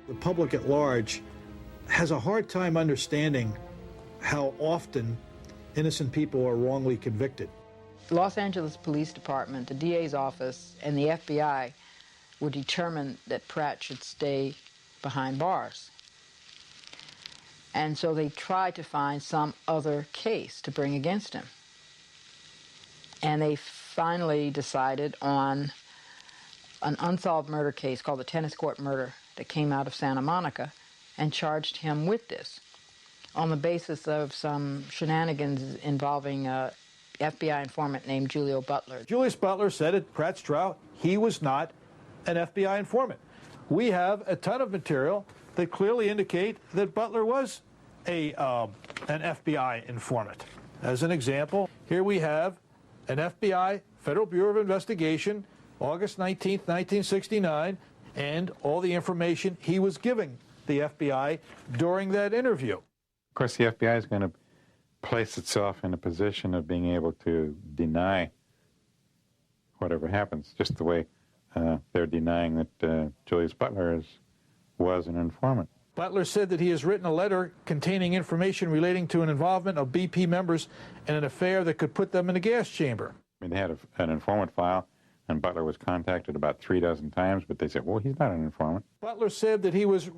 The public at large has a hard time understanding how often innocent people are wrongly convicted. The Los Angeles Police Department, the DA's office, and the FBI were determined that Pratt should stay behind bars. And so they tried to find some other case to bring against him. And they finally decided on an unsolved murder case called the tennis court murder that came out of Santa Monica and charged him with this on the basis of some shenanigans involving a FBI informant named Julio Butler. Julius Butler said at Pratt's trial he was not an FBI informant. We have a ton of material that clearly indicate that Butler was an FBI informant. As an example, here we have an FBI, Federal Bureau of Investigation, August 19th, 1969, and all the information he was giving the FBI during that interview. Of course, the FBI is going to place itself in a position of being able to deny whatever happens, just the way they're denying that Julius Butler was an informant. Butler said that he has written a letter containing information relating to an involvement of BP members in an affair that could put them in a gas chamber. I mean, they had an informant file, and Butler was contacted about 36 times, but they said, well, he's not an informant. Butler said that he was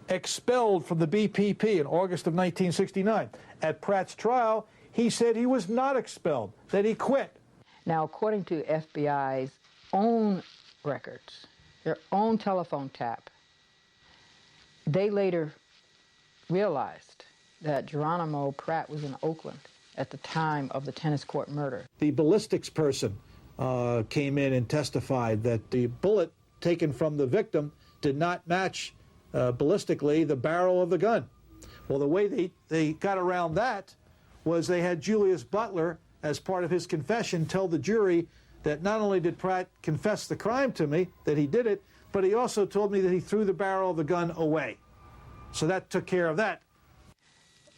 expelled from the BPP in August of 1969. At Pratt's trial, he said he was not expelled, that he quit. Now, according to FBI's own records, their own telephone tap, they later realized that Geronimo Pratt was in Oakland at the time of the tennis court murder. The ballistics person came in and testified that the bullet taken from the victim did not match ballistically the barrel of the gun. Well, the way they got around that was they had Julius Butler, as part of his confession, tell the jury that not only did Pratt confess the crime to me, that he did it, but he also told me that he threw the barrel of the gun away. So that took care of that.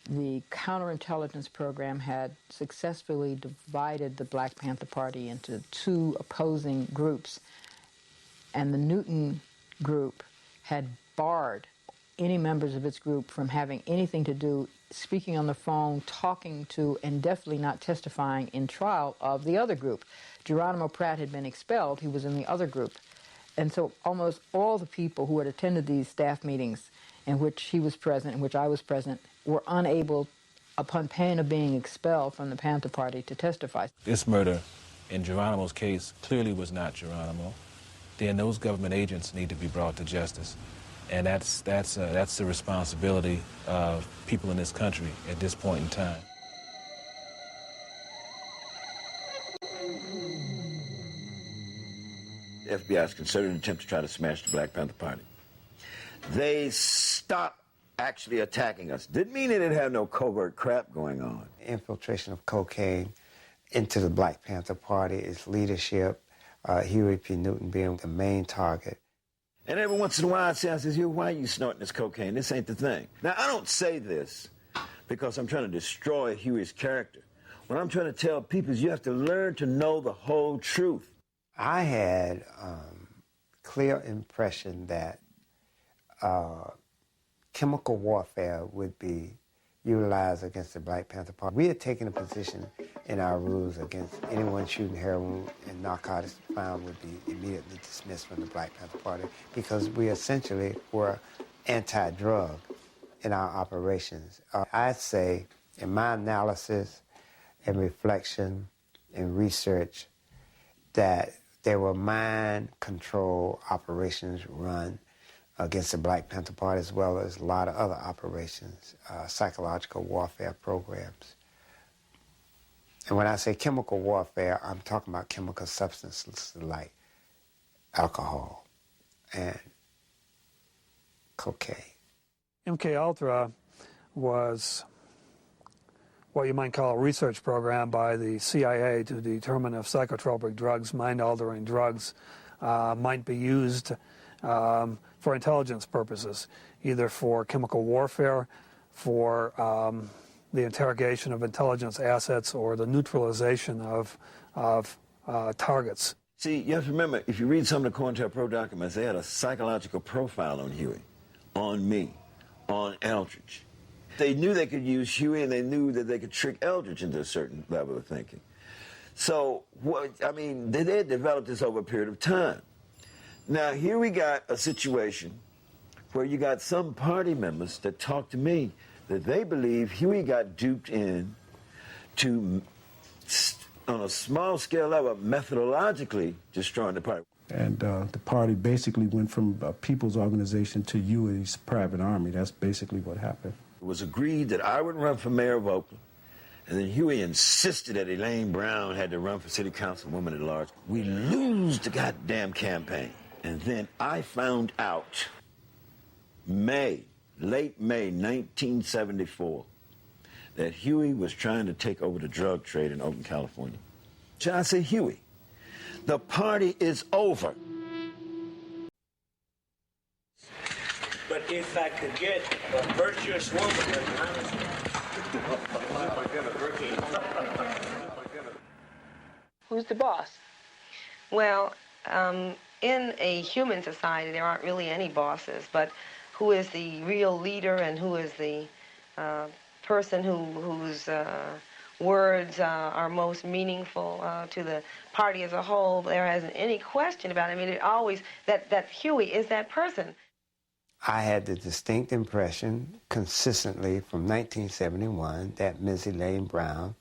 The counterintelligence program had successfully divided the Black Panther Party into two opposing groups, and the Newton group had barred any members of its group from having anything to do, speaking on the phone, talking to, and definitely not testifying in trial of the other group. Geronimo Pratt had been expelled. He was in the other group. And so almost all the people who had attended these staff meetings in which he was present, in which I was present, were unable, upon pain of being expelled from the Panther Party, to testify. This murder in Geronimo's case clearly was not Geronimo. Then those government agents need to be brought to justice. And that's the responsibility of people in this country at this point in time. The FBI has considered an attempt to try to smash the Black Panther Party. They stopped actually attacking us. Didn't mean they didn't have no covert crap going on. Infiltration of cocaine into the Black Panther Party, its leadership, Huey P. Newton being the main target. And every once in a while I says, why are you snorting this cocaine? This ain't the thing. Now, I don't say this because I'm trying to destroy Huey's character. What I'm trying to tell people is you have to learn to know the whole truth. I had clear impression that chemical warfare would be utilized against the Black Panther Party. We had taken a position in our rules against anyone shooting heroin and narcotics found would be immediately dismissed from the Black Panther Party because we essentially were anti-drug in our operations. I'd say in my analysis and reflection and research that there were mind control operations run against the Black Panther Party, as well as a lot of other operations, psychological warfare programs. And when I say chemical warfare, I'm talking about chemical substances like alcohol and cocaine. MKUltra was what you might call a research program by the CIA to determine if psychotropic drugs, mind-altering drugs, might be used for intelligence purposes, either for chemical warfare, for the interrogation of intelligence assets, or the neutralization of targets. See, you have to remember, if you read some of the COINTELPRO documents, they had a psychological profile on Huey. on me, on Eldridge. They knew they could use Huey, and they knew that they could trick Eldridge into a certain level of thinking. So, they had developed this over a period of time. Now, here we got a situation where you got some party members that talk to me that they believe Huey got duped in to, on a small scale level, methodologically destroying the party. And the party basically went from a people's organization to Huey's private army. That's basically what happened. It was agreed that I would run for mayor of Oakland, and then Huey insisted that Elaine Brown had to run for city councilwoman at large. We lose the goddamn campaign. And then I found out late May 1974, that Huey was trying to take over the drug trade in Oakland, California. So I said, Huey, the party is over. But if I could get a virtuous woman, who's the boss? Well, in a human society, there aren't really any bosses, but who is the real leader and who is the person whose words are most meaningful to the party as a whole? There isn't any question about it. I mean, it always, that Huey is that person. I had the distinct impression consistently from 1971 that Ms. Elaine Brown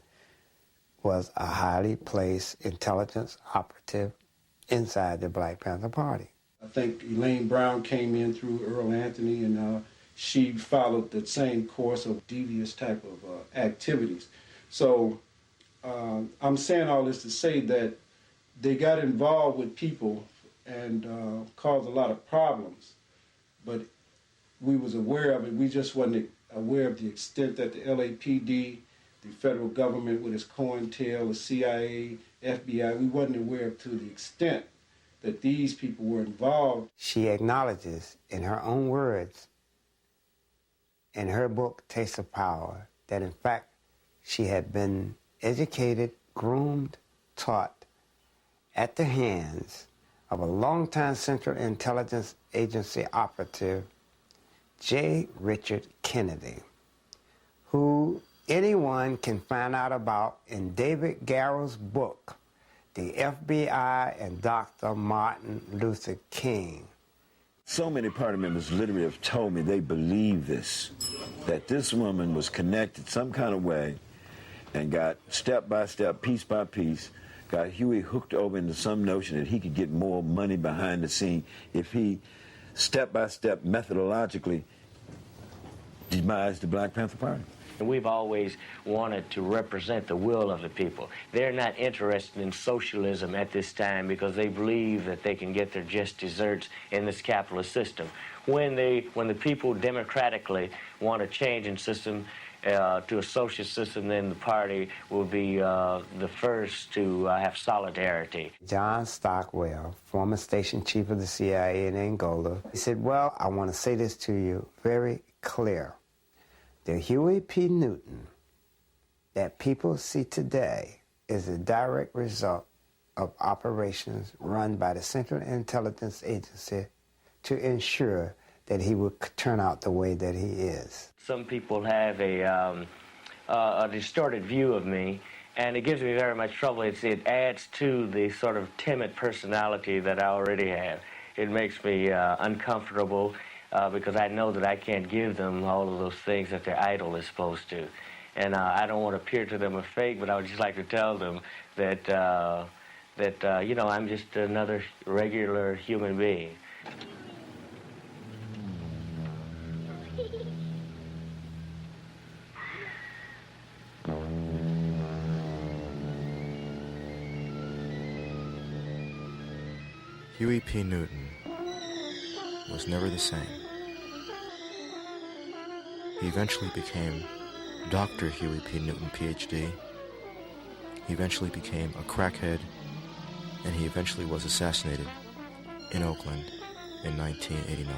was a highly placed intelligence operative inside the Black Panther Party. I think Elaine Brown came in through Earl Anthony, and she followed the same course of devious type of activities. So I'm saying all this to say that they got involved with people and caused a lot of problems, but we was aware of it. We just wasn't aware of the extent that the LAPD, the federal government with its COINTEL, the CIA, FBI, we wasn't aware to the extent that these people were involved. She acknowledges in her own words, in her book, Taste of Power, that in fact she had been educated, groomed, taught at the hands of a longtime Central Intelligence Agency operative, J. Richard Kennedy, who anyone can find out about in David Garrow's book, The FBI and Dr. Martin Luther King. So many party members literally have told me they believe this, that this woman was connected some kind of way and got step by step, piece by piece, got Huey hooked over into some notion that he could get more money behind the scene if he step by step methodologically demised the Black Panther Party. We've always wanted to represent the will of the people. They're not interested in socialism at this time because they believe that they can get their just desserts in this capitalist system. When the people democratically want a change in system to a socialist system, then the party will be the first to have solidarity. John Stockwell, former station chief of the CIA in Angola, he said, well, I want to say this to you very clear. The Huey P. Newton that people see today is a direct result of operations run by the Central Intelligence Agency to ensure that he would turn out the way that he is. Some people have a distorted view of me, and it gives me very much trouble. It adds to the sort of timid personality that I already have. It makes me uncomfortable. Because I know that I can't give them all of those things that their idol is supposed to. And I don't want to appear to them a fake, but I would just like to tell them that, you know, I'm just another regular human being. Huey P. Newton was never the same. He eventually became Dr. Huey P. Newton, Ph.D. He eventually became a crackhead, and he eventually was assassinated in Oakland in 1989.